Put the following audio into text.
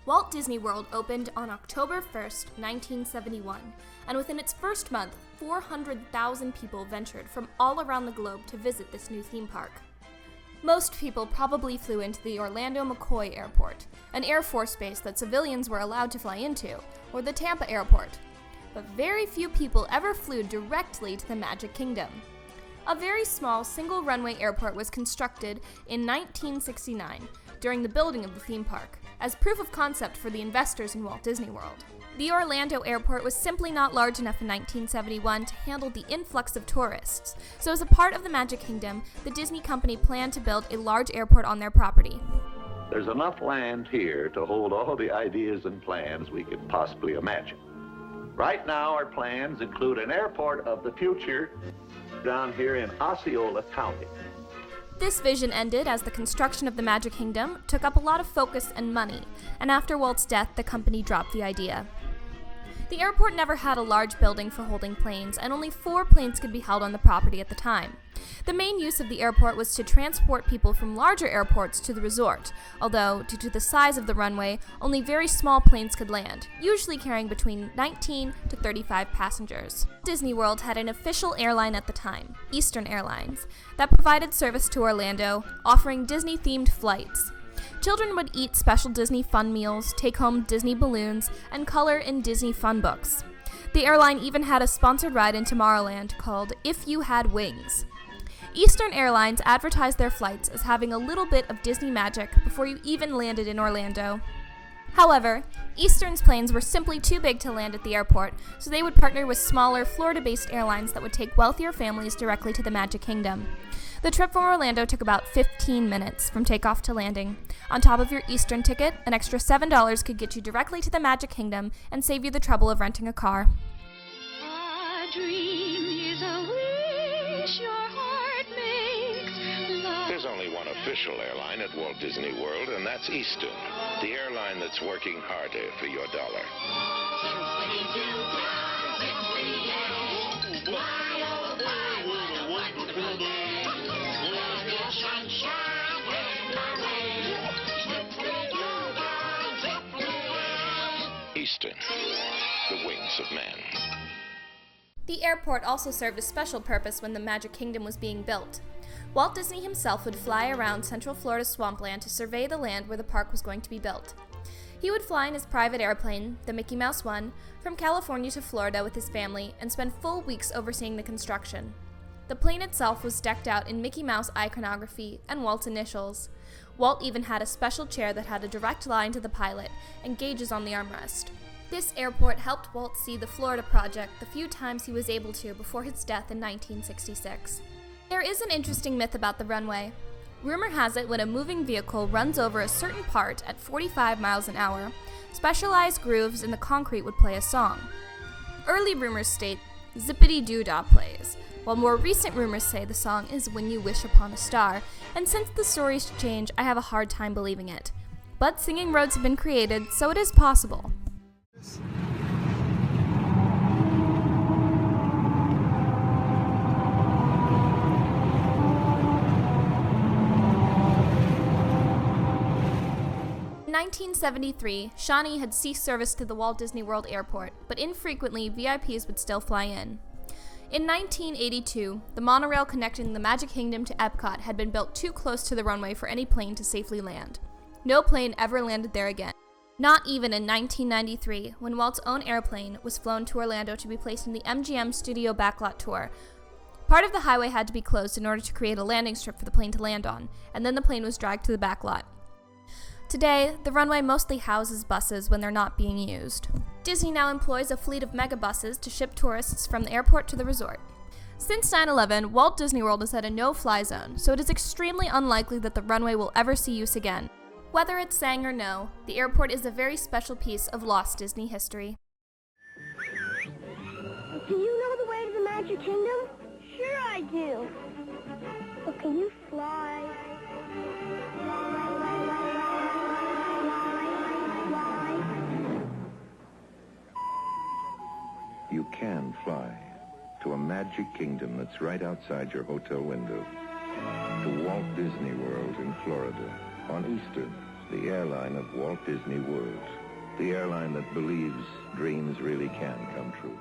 Walt Disney World opened on October 1st, 1971, and within its first month, 400,000 people ventured from all around the globe to visit this new theme park. Most people probably flew into the Orlando McCoy Airport, an Air Force base that civilians were allowed to fly into, or the Tampa Airport. But very few people ever flew directly to the Magic Kingdom. A very small single-runway airport was constructed in 1969 during the building of the theme park, as proof of concept for the investors in Walt Disney World. The Orlando airport was simply not large enough in 1971 to handle the influx of tourists, so as a part of the Magic Kingdom, the Disney company planned to build a large airport on their property. There's enough land here to hold all the ideas and plans we could possibly imagine. Right now, our plans include an airport of the future down here in Osceola County. This vision ended as the construction of the Magic Kingdom took up a lot of focus and money, and after Walt's death, the company dropped the idea. The airport never had a large building for holding planes, and only 4 planes could be held on the property at the time. The main use of the airport was to transport people from larger airports to the resort, although, due to the size of the runway, only very small planes could land, usually carrying between 19 to 35 passengers. Disney World had an official airline at the time, Eastern Airlines, that provided service to Orlando, offering Disney-themed flights. Children would eat special Disney fun meals, take home Disney balloons, and color in Disney fun books. The airline even had a sponsored ride in Tomorrowland called If You Had Wings. Eastern Airlines advertised their flights as having a little bit of Disney magic before you even landed in Orlando. However, Eastern's planes were simply too big to land at the airport, so they would partner with smaller, Florida-based airlines that would take wealthier families directly to the Magic Kingdom. The trip from Orlando took about 15 minutes from takeoff to landing. On top of your Eastern ticket, an extra $7 could get you directly to the Magic Kingdom and save you the trouble of renting a car. A dream is a wish your heart makes love. There's only one official airline at Walt Disney World, and that's Eastern, the airline that's working harder for your dollar. Eastern, the wings of man. The airport also served a special purpose when the Magic Kingdom was being built. Walt Disney himself would fly around Central Florida's swampland to survey the land where the park was going to be built. He would fly in his private airplane, the Mickey Mouse One, from California to Florida with his family and spend full weeks overseeing the construction. The plane itself was decked out in Mickey Mouse iconography and Walt's initials. Walt even had a special chair that had a direct line to the pilot and gauges on the armrest. This airport helped Walt see the Florida project the few times he was able to before his death in 1966. There is an interesting myth about the runway. Rumor has it when a moving vehicle runs over a certain part at 45 miles an hour, specialized grooves in the concrete would play a song. Early rumors state Zippity-Doo-Dah plays, while more recent rumors say the song is When You Wish Upon a Star, and since the stories change, I have a hard time believing it. But singing roads have been created, so it is possible. In 1973, Shawnee had ceased service to the Walt Disney World Airport, but infrequently VIPs would still fly in. In 1982, the monorail connecting the Magic Kingdom to Epcot had been built too close to the runway for any plane to safely land. No plane ever landed there again. Not even in 1993, when Walt's own airplane was flown to Orlando to be placed in the MGM Studio Backlot Tour. Part of the highway had to be closed in order to create a landing strip for the plane to land on, and then the plane was dragged to the backlot. Today, the runway mostly houses buses when they're not being used. Disney now employs a fleet of megabuses to ship tourists from the airport to the resort. Since 9/11, Walt Disney World is at a no-fly zone, so it is extremely unlikely that the runway will ever see use again. Whether it's saying or no, the airport is a very special piece of lost Disney history. Do you know the way to the Magic Kingdom? Sure I you do? But can you fly? You can fly to a magic kingdom that's right outside your hotel window. To Walt Disney World in Florida on Eastern, the airline of Walt Disney World. The airline that believes dreams really can come true.